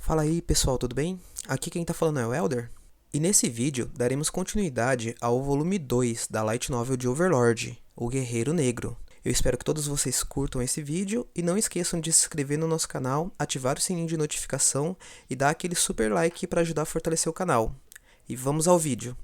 Fala aí pessoal, tudo bem? Aqui quem tá falando é o Elder. E nesse vídeo daremos continuidade ao volume 2 da Light Novel de Overlord, O Guerreiro Negro. Eu espero que todos vocês curtam esse vídeo e não esqueçam de se inscrever no nosso canal, ativar o sininho de notificação e dar aquele super like para ajudar a fortalecer o canal. E vamos ao vídeo.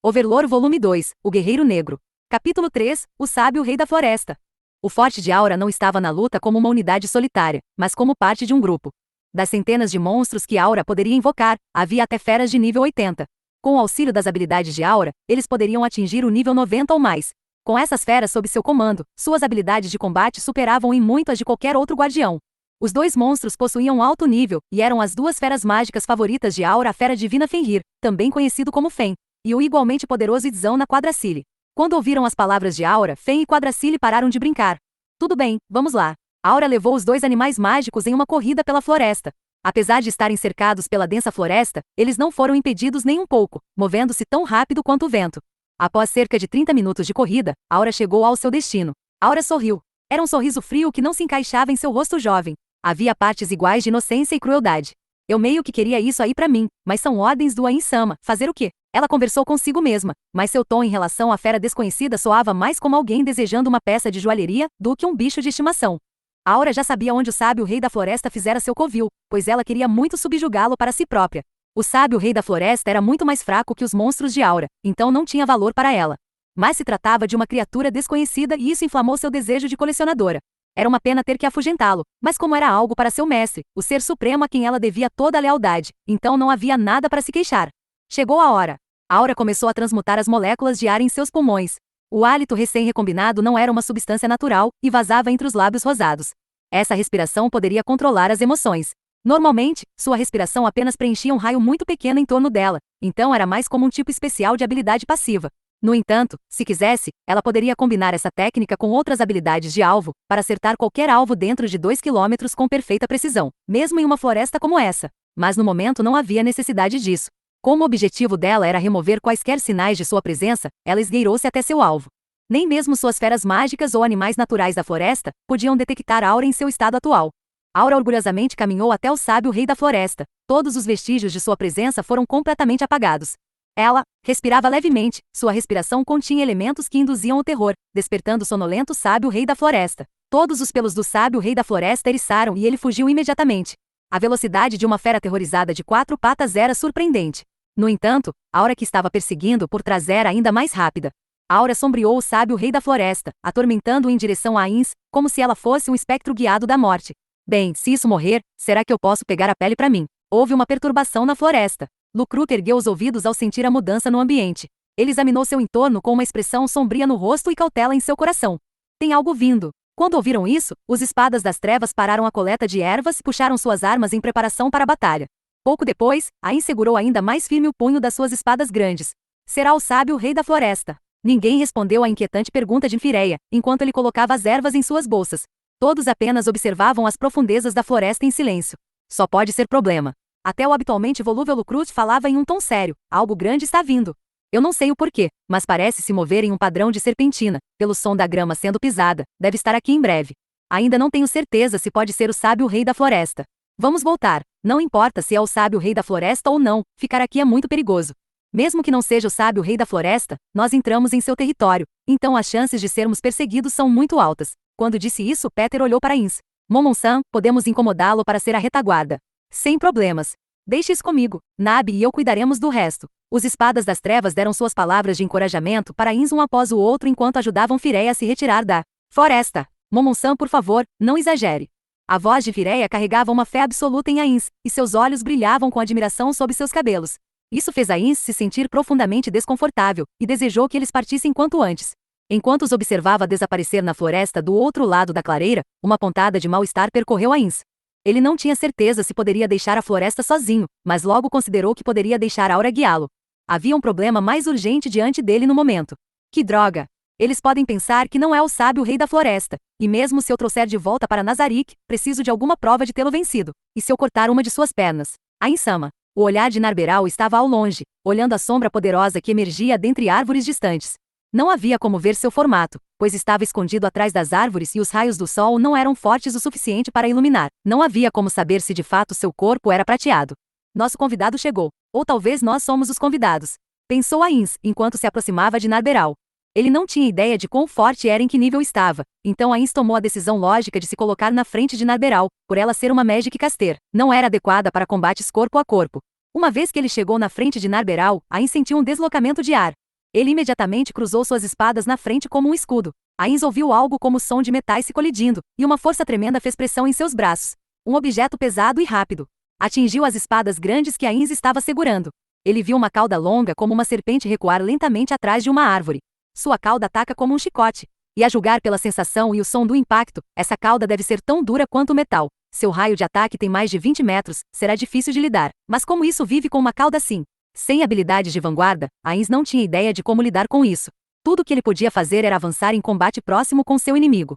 Overlord Volume 2, O Guerreiro Negro. Capítulo 3, O Sábio Rei da Floresta. O Forte de Aura não estava na luta como uma unidade solitária, mas como parte de um grupo. Das centenas de monstros que Aura poderia invocar, havia até feras de nível 80. Com o auxílio das habilidades de Aura, eles poderiam atingir o nível 90 ou mais. Com essas feras sob seu comando, suas habilidades de combate superavam em muito as de qualquer outro guardião. Os dois monstros possuíam um alto nível, e eram as duas feras mágicas favoritas de Aura, a fera divina Fenrir, também conhecido como Fen, e o igualmente poderoso Idzão na Quadracile. Quando ouviram as palavras de Aura, Fen e Quadracile pararam de brincar. Tudo bem, vamos lá. Aura levou os dois animais mágicos em uma corrida pela floresta. Apesar de estarem cercados pela densa floresta, eles não foram impedidos nem um pouco, movendo-se tão rápido quanto o vento. Após cerca de 30 minutos de corrida, Aura chegou ao seu destino. Aura sorriu. Era um sorriso frio que não se encaixava em seu rosto jovem. Havia partes iguais de inocência e crueldade. Eu meio que queria isso aí pra mim, mas são ordens do Ain-sama. Fazer o quê? Ela conversou consigo mesma, mas seu tom em relação à fera desconhecida soava mais como alguém desejando uma peça de joalheria do que um bicho de estimação. Aura já sabia onde o sábio rei da floresta fizera seu covil, pois ela queria muito subjugá-lo para si própria. O sábio rei da floresta era muito mais fraco que os monstros de Aura, então não tinha valor para ela. Mas se tratava de uma criatura desconhecida e isso inflamou seu desejo de colecionadora. Era uma pena ter que afugentá-lo, mas como era algo para seu mestre, o ser supremo a quem ela devia toda a lealdade, então não havia nada para se queixar. Chegou a hora. Aura começou a transmutar as moléculas de ar em seus pulmões. O hálito recém-recombinado não era uma substância natural e vazava entre os lábios rosados. Essa respiração poderia controlar as emoções. Normalmente, sua respiração apenas preenchia um raio muito pequeno em torno dela, então era mais como um tipo especial de habilidade passiva. No entanto, se quisesse, ela poderia combinar essa técnica com outras habilidades de alvo, para acertar qualquer alvo dentro de 2 quilômetros com perfeita precisão, mesmo em uma floresta como essa. Mas no momento não havia necessidade disso. Como o objetivo dela era remover quaisquer sinais de sua presença, ela esgueirou-se até seu alvo. Nem mesmo suas feras mágicas ou animais naturais da floresta podiam detectar Aura em seu estado atual. Aura orgulhosamente caminhou até o sábio rei da floresta. Todos os vestígios de sua presença foram completamente apagados. Ela respirava levemente, sua respiração continha elementos que induziam o terror, despertando o sonolento sábio rei da floresta. Todos os pelos do sábio rei da floresta eriçaram e ele fugiu imediatamente. A velocidade de uma fera aterrorizada de 4 patas era surpreendente. No entanto, a Aura que estava perseguindo por trás era ainda mais rápida. Aura sombreou o sábio rei da floresta, atormentando-o em direção a Ains, como se ela fosse um espectro guiado da morte. Bem, se isso morrer, será que eu posso pegar a pele para mim? Houve uma perturbação na floresta. Lucrut ergueu os ouvidos ao sentir a mudança no ambiente. Ele examinou seu entorno com uma expressão sombria no rosto e cautela em seu coração. Tem algo vindo. Quando ouviram isso, os espadas das trevas pararam a coleta de ervas e puxaram suas armas em preparação para a batalha. Pouco depois, Ain segurou ainda mais firme o punho das suas espadas grandes. Será o sábio rei da floresta? Ninguém respondeu à inquietante pergunta de Fireia, enquanto ele colocava as ervas em suas bolsas. Todos apenas observavam as profundezas da floresta em silêncio. Só pode ser problema. Até o habitualmente volúvel Lucrut falava em um tom sério. Algo grande está vindo. Eu não sei o porquê, mas parece se mover em um padrão de serpentina, pelo som da grama sendo pisada. Deve estar aqui em breve. Ainda não tenho certeza se pode ser o sábio rei da floresta. Vamos voltar. Não importa se é o sábio rei da floresta ou não, ficar aqui é muito perigoso. Mesmo que não seja o sábio rei da floresta, nós entramos em seu território, então as chances de sermos perseguidos são muito altas. Quando disse isso, Peter olhou para Ins. Momon-san, podemos incomodá-lo para ser a retaguarda. Sem problemas. Deixe isso comigo. Nabi e eu cuidaremos do resto. Os espadas das trevas deram suas palavras de encorajamento para Ins um após o outro enquanto ajudavam Fireia a se retirar da floresta. Momon-san, por favor, não exagere. A voz de Fireia carregava uma fé absoluta em Ains, e seus olhos brilhavam com admiração sob seus cabelos. Isso fez Ains se sentir profundamente desconfortável, e desejou que eles partissem quanto antes. Enquanto os observava desaparecer na floresta do outro lado da clareira, uma pontada de mal-estar percorreu Ains. Ele não tinha certeza se poderia deixar a floresta sozinho, mas logo considerou que poderia deixar Aura guiá-lo. Havia um problema mais urgente diante dele no momento. Que droga! Eles podem pensar que não é o sábio rei da floresta, e mesmo se eu trouxer de volta para Nazarick, preciso de alguma prova de tê-lo vencido. E se eu cortar uma de suas pernas? Ain-sama. O olhar de Narberal estava ao longe, olhando a sombra poderosa que emergia dentre árvores distantes. Não havia como ver seu formato, pois estava escondido atrás das árvores e os raios do sol não eram fortes o suficiente para iluminar. Não havia como saber se de fato seu corpo era prateado. Nosso convidado chegou. Ou talvez nós somos os convidados. Pensou Ainz, enquanto se aproximava de Narberal. Ele não tinha ideia de quão forte era e em que nível estava, então Ainz tomou a decisão lógica de se colocar na frente de Narberal, por ela ser uma Magic Caster. Não era adequada para combates corpo a corpo. Uma vez que ele chegou na frente de Narberal, Ainz sentiu um deslocamento de ar. Ele imediatamente cruzou suas espadas na frente como um escudo. Ainz ouviu algo como o som de metais se colidindo, e uma força tremenda fez pressão em seus braços. Um objeto pesado e rápido atingiu as espadas grandes que Ainz estava segurando. Ele viu uma cauda longa como uma serpente recuar lentamente atrás de uma árvore. Sua cauda ataca como um chicote. E a julgar pela sensação e o som do impacto, essa cauda deve ser tão dura quanto o metal. Seu raio de ataque tem mais de 20 metros, será difícil de lidar. Mas como isso vive com uma cauda assim? Sem habilidades de vanguarda, Ainz não tinha ideia de como lidar com isso. Tudo o que ele podia fazer era avançar em combate próximo com seu inimigo.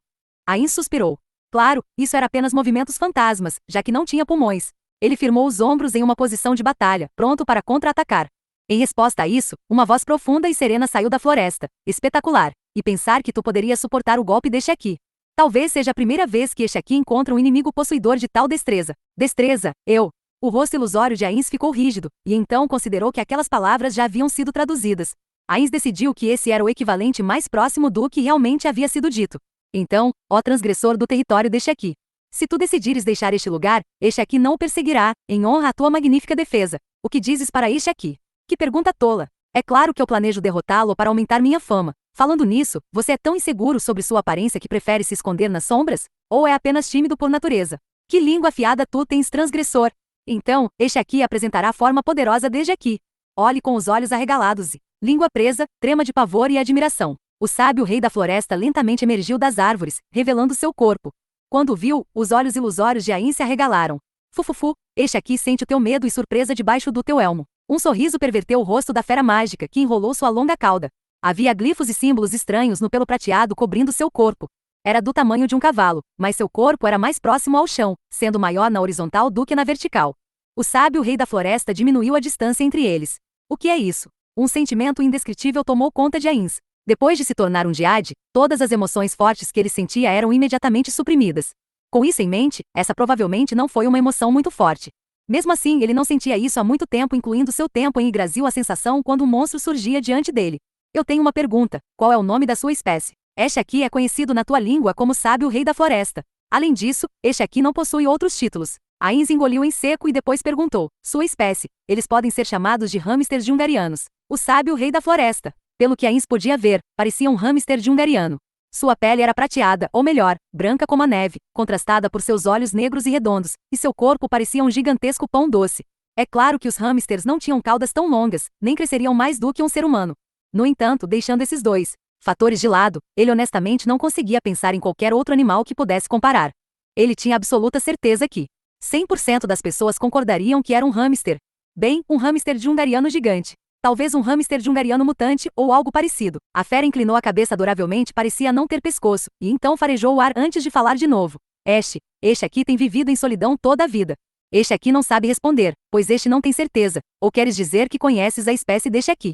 Ainz suspirou. Claro, isso era apenas movimentos fantasmas, já que não tinha pulmões. Ele firmou os ombros em uma posição de batalha, pronto para contra-atacar. Em resposta a isso, uma voz profunda e serena saiu da floresta. Espetacular! E pensar que tu poderias suportar o golpe deste aqui. Talvez seja a primeira vez que este aqui encontra um inimigo possuidor de tal destreza. Destreza, eu. O rosto ilusório de Ainz ficou rígido, e então considerou que aquelas palavras já haviam sido traduzidas. Ainz decidiu que esse era o equivalente mais próximo do que realmente havia sido dito. Então, ó transgressor do território deste aqui. Se tu decidires deixar este lugar, este aqui não o perseguirá, em honra à tua magnífica defesa. O que dizes para este aqui? Que pergunta tola! É claro que eu planejo derrotá-lo para aumentar minha fama. Falando nisso, você é tão inseguro sobre sua aparência que prefere se esconder nas sombras? Ou é apenas tímido por natureza? Que língua afiada tu tens, transgressor! Então, este aqui apresentará a forma poderosa desde aqui. Olhe com os olhos arregalados e, língua presa, trema de pavor e admiração. O sábio rei da floresta lentamente emergiu das árvores, revelando seu corpo. Quando o viu, os olhos ilusórios de Ainz se arregalaram. Fufufu, este aqui sente o teu medo e surpresa debaixo do teu elmo. Um sorriso perverteu o rosto da fera mágica, que enrolou sua longa cauda. Havia glifos e símbolos estranhos no pelo prateado cobrindo seu corpo. Era do tamanho de um cavalo, mas seu corpo era mais próximo ao chão, sendo maior na horizontal do que na vertical. O sábio rei da floresta diminuiu a distância entre eles. O que é isso? Um sentimento indescritível tomou conta de Ainz. Depois de se tornar um Jade, todas as emoções fortes que ele sentia eram imediatamente suprimidas. Com isso em mente, essa provavelmente não foi uma emoção muito forte. Mesmo assim, ele não sentia isso há muito tempo, incluindo seu tempo em Yggdrasil, a sensação quando um monstro surgia diante dele. Eu tenho uma pergunta: qual é o nome da sua espécie? Este aqui é conhecido na tua língua como sábio rei da floresta. Além disso, este aqui não possui outros títulos. Ainz engoliu em seco e depois perguntou: sua espécie? Eles podem ser chamados de hamsters jungarianos. O sábio rei da floresta. Pelo que Ainz podia ver, parecia um hamster jungariano. Sua pele era prateada, ou melhor, branca como a neve, contrastada por seus olhos negros e redondos, e seu corpo parecia um gigantesco pão doce. É claro que os hamsters não tinham caudas tão longas, nem cresceriam mais do que um ser humano. No entanto, deixando esses dois fatores de lado, ele honestamente não conseguia pensar em qualquer outro animal que pudesse comparar. Ele tinha absoluta certeza que 100% das pessoas concordariam que era um hamster. Bem, um hamster jungariano gigante. Talvez um hamster jungariano mutante ou algo parecido. A fera inclinou a cabeça adoravelmente, parecia não ter pescoço, e então farejou o ar antes de falar de novo. Este aqui tem vivido em solidão toda a vida. Este aqui não sabe responder, pois este não tem certeza. Ou queres dizer que conheces a espécie deste aqui?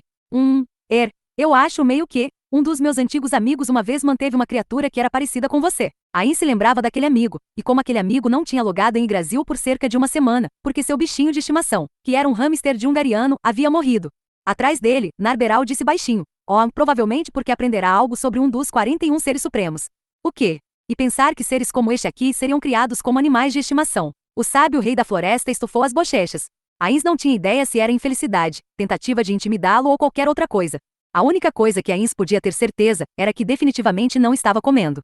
Eu acho meio que um dos meus antigos amigos uma vez manteve uma criatura que era parecida com você. Aí se lembrava daquele amigo, e como aquele amigo não tinha logado em Yggdrasil por cerca de uma semana, porque seu bichinho de estimação, que era um hamster jungariano, havia morrido. Atrás dele, Narberal disse baixinho: provavelmente porque aprenderá algo sobre um dos 41 seres supremos. O quê? E pensar que seres como este aqui seriam criados como animais de estimação. O sábio rei da floresta estufou as bochechas. Ainz não tinha ideia se era infelicidade, tentativa de intimidá-lo ou qualquer outra coisa. A única coisa que Ainz podia ter certeza era que definitivamente não estava comendo.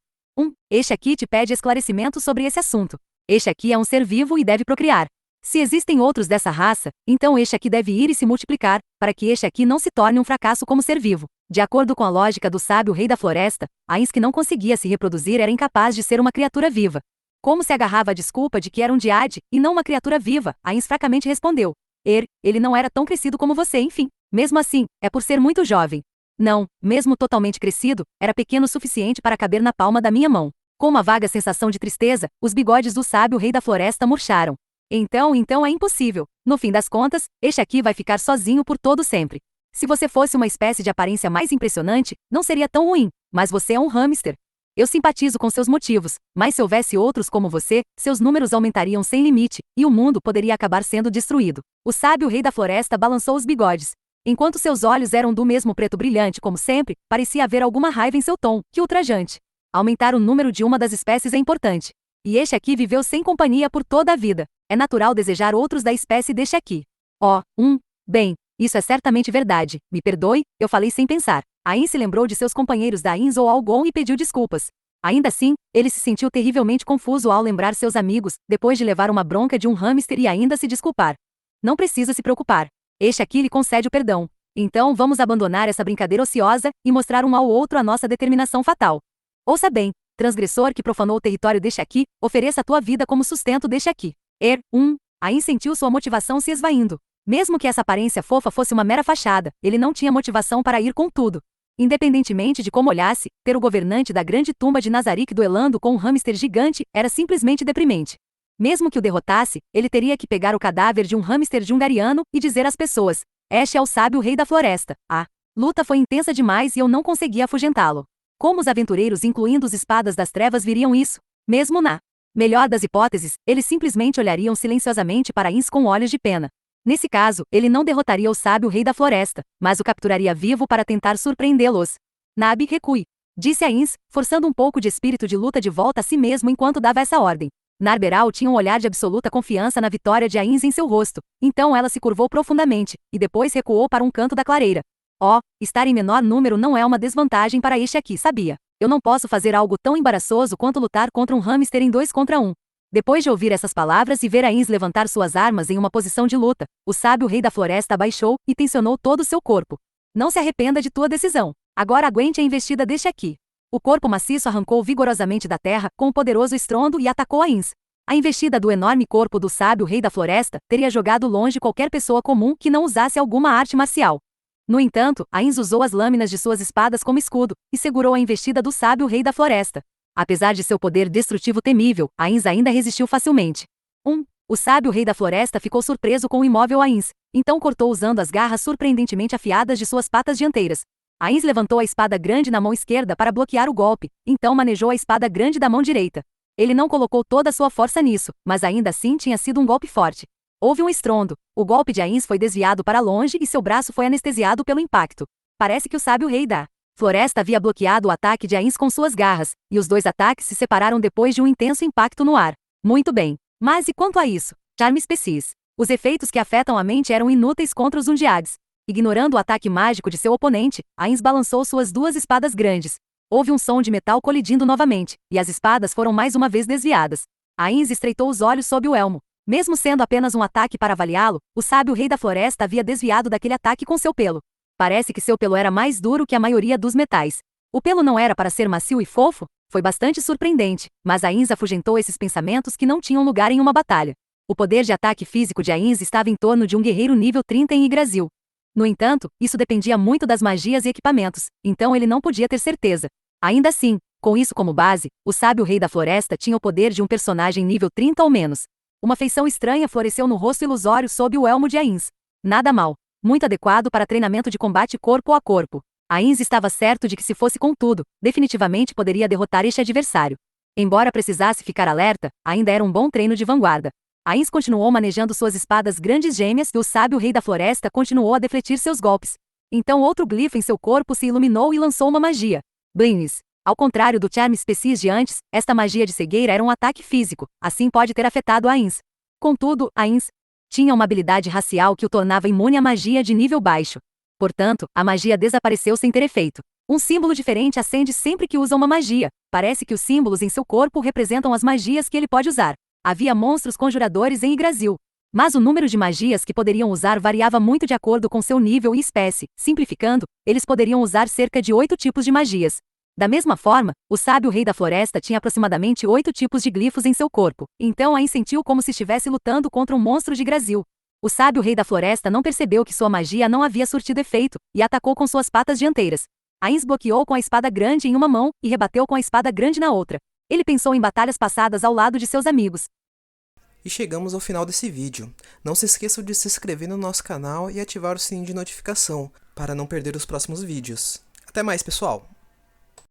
Este aqui te pede esclarecimento sobre esse assunto. Este aqui é um ser vivo e deve procriar. Se existem outros dessa raça, então este aqui deve ir e se multiplicar, para que este aqui não se torne um fracasso como ser vivo. De acordo com a lógica do sábio rei da floresta, Ainz que não conseguia se reproduzir era incapaz de ser uma criatura viva. Como se agarrava à desculpa de que era um Jade, e não uma criatura viva, Ainz fracamente respondeu: ele não era tão crescido como você, enfim. Mesmo assim, é por ser muito jovem. Não, mesmo totalmente crescido, era pequeno o suficiente para caber na palma da minha mão. Com uma vaga sensação de tristeza, os bigodes do sábio rei da floresta murcharam. Então é impossível. No fim das contas, este aqui vai ficar sozinho por todo sempre. Se você fosse uma espécie de aparência mais impressionante, não seria tão ruim, mas você é um hamster. Eu simpatizo com seus motivos, mas se houvesse outros como você, seus números aumentariam sem limite, e o mundo poderia acabar sendo destruído. O sábio rei da floresta balançou os bigodes. Enquanto seus olhos eram do mesmo preto brilhante como sempre, parecia haver alguma raiva em seu tom, que ultrajante. Aumentar o número de uma das espécies é importante. E este aqui viveu sem companhia por toda a vida. É natural desejar outros da espécie deste aqui. Bem, isso é certamente verdade. Me perdoe, eu falei sem pensar. Ain se lembrou de seus companheiros da Ains ou Algon e pediu desculpas. Ainda assim, ele se sentiu terrivelmente confuso ao lembrar seus amigos, depois de levar uma bronca de um hamster e ainda se desculpar. Não precisa se preocupar. Este aqui lhe concede o perdão. Então vamos abandonar essa brincadeira ociosa e mostrar um ao outro a nossa determinação fatal. Ouça bem, transgressor que profanou o território deste aqui, ofereça a tua vida como sustento deste aqui. Ain sentiu sua motivação se esvaindo. Mesmo que essa aparência fofa fosse uma mera fachada, ele não tinha motivação para ir com tudo. Independentemente de como olhasse, ter o governante da grande tumba de Nazarick duelando com um hamster gigante era simplesmente deprimente. Mesmo que o derrotasse, ele teria que pegar o cadáver de um hamster jungariano e dizer às pessoas: este é o sábio rei da floresta. A luta foi intensa demais e eu não conseguia afugentá-lo. Como os aventureiros, incluindo os espadas das trevas, viriam isso? Mesmo na melhor das hipóteses, eles simplesmente olhariam silenciosamente para Ains com olhos de pena. Nesse caso, ele não derrotaria o sábio rei da floresta, mas o capturaria vivo para tentar surpreendê-los. Nabi, recue, disse Ains, forçando um pouco de espírito de luta de volta a si mesmo enquanto dava essa ordem. Narberal tinha um olhar de absoluta confiança na vitória de Ains em seu rosto, então ela se curvou profundamente, e depois recuou para um canto da clareira. Estar em menor número não é uma desvantagem para este aqui, sabia? Eu não posso fazer algo tão embaraçoso quanto lutar contra um hamster em 2 contra 1. Depois de ouvir essas palavras e ver Ains levantar suas armas em uma posição de luta, o sábio rei da floresta abaixou e tensionou todo o seu corpo. Não se arrependa de tua decisão. Agora aguente a investida deste aqui. O corpo maciço arrancou vigorosamente da terra com um poderoso estrondo e atacou Ains. A investida do enorme corpo do sábio rei da floresta teria jogado longe qualquer pessoa comum que não usasse alguma arte marcial. No entanto, Ains usou as lâminas de suas espadas como escudo e segurou a investida do sábio rei da floresta. Apesar de seu poder destrutivo temível, Ains ainda resistiu facilmente. O sábio rei da floresta ficou surpreso com o imóvel Ains, então cortou usando as garras surpreendentemente afiadas de suas patas dianteiras. Ains levantou a espada grande na mão esquerda para bloquear o golpe, então manejou a espada grande da mão direita. Ele não colocou toda a sua força nisso, mas ainda assim tinha sido um golpe forte. Houve um estrondo, o golpe de Ains foi desviado para longe e seu braço foi anestesiado pelo impacto. Parece que o sábio rei da floresta havia bloqueado o ataque de Ains com suas garras, e os 2 ataques se separaram depois de um intenso impacto no ar. Muito bem. Mas e quanto a isso? Charme Species. Os efeitos que afetam a mente eram inúteis contra os Undiads. Ignorando o ataque mágico de seu oponente, Ains balançou suas 2 espadas grandes. Houve um som de metal colidindo novamente, e as espadas foram mais uma vez desviadas. Ains estreitou os olhos sob o elmo. Mesmo sendo apenas um ataque para avaliá-lo, o sábio rei da floresta havia desviado daquele ataque com seu pelo. Parece que seu pelo era mais duro que a maioria dos metais. O pelo não era para ser macio e fofo? Foi bastante surpreendente, mas Ains afugentou esses pensamentos que não tinham lugar em uma batalha. O poder de ataque físico de Ains estava em torno de um guerreiro nível 30 em Yggdrasil. No entanto, isso dependia muito das magias e equipamentos, então ele não podia ter certeza. Ainda assim, com isso como base, o sábio rei da floresta tinha o poder de um personagem nível 30 ou menos. Uma feição estranha floresceu no rosto ilusório sob o elmo de Ains. Nada mal. Muito adequado para treinamento de combate corpo a corpo. Ains estava certo de que se fosse contudo, definitivamente poderia derrotar este adversário. Embora precisasse ficar alerta, ainda era um bom treino de vanguarda. Ains continuou manejando suas espadas grandes gêmeas e o sábio rei da floresta continuou a defletir seus golpes. Então outro glifo em seu corpo se iluminou e lançou uma magia. Blindness. Ao contrário do Charme Species de antes, esta magia de cegueira era um ataque físico, assim pode ter afetado Ains. Contudo, Ains tinha uma habilidade racial que o tornava imune à magia de nível baixo. Portanto, a magia desapareceu sem ter efeito. Um símbolo diferente acende sempre que usa uma magia. Parece que os símbolos em seu corpo representam as magias que ele pode usar. Havia monstros conjuradores em Yggdrasil. Mas o número de magias que poderiam usar variava muito de acordo com seu nível e espécie. Simplificando, eles poderiam usar cerca de 8 tipos de magias. Da mesma forma, o sábio rei da floresta tinha aproximadamente 8 tipos de glifos em seu corpo, então Ains sentiu como se estivesse lutando contra um monstro de Yggdrasil. O sábio rei da floresta não percebeu que sua magia não havia surtido efeito, e atacou com suas patas dianteiras. Ains bloqueou com a espada grande em uma mão, e rebateu com a espada grande na outra. Ele pensou em batalhas passadas ao lado de seus amigos. E chegamos ao final desse vídeo. Não se esqueçam de se inscrever no nosso canal e ativar o sininho de notificação, para não perder os próximos vídeos. Até mais, pessoal!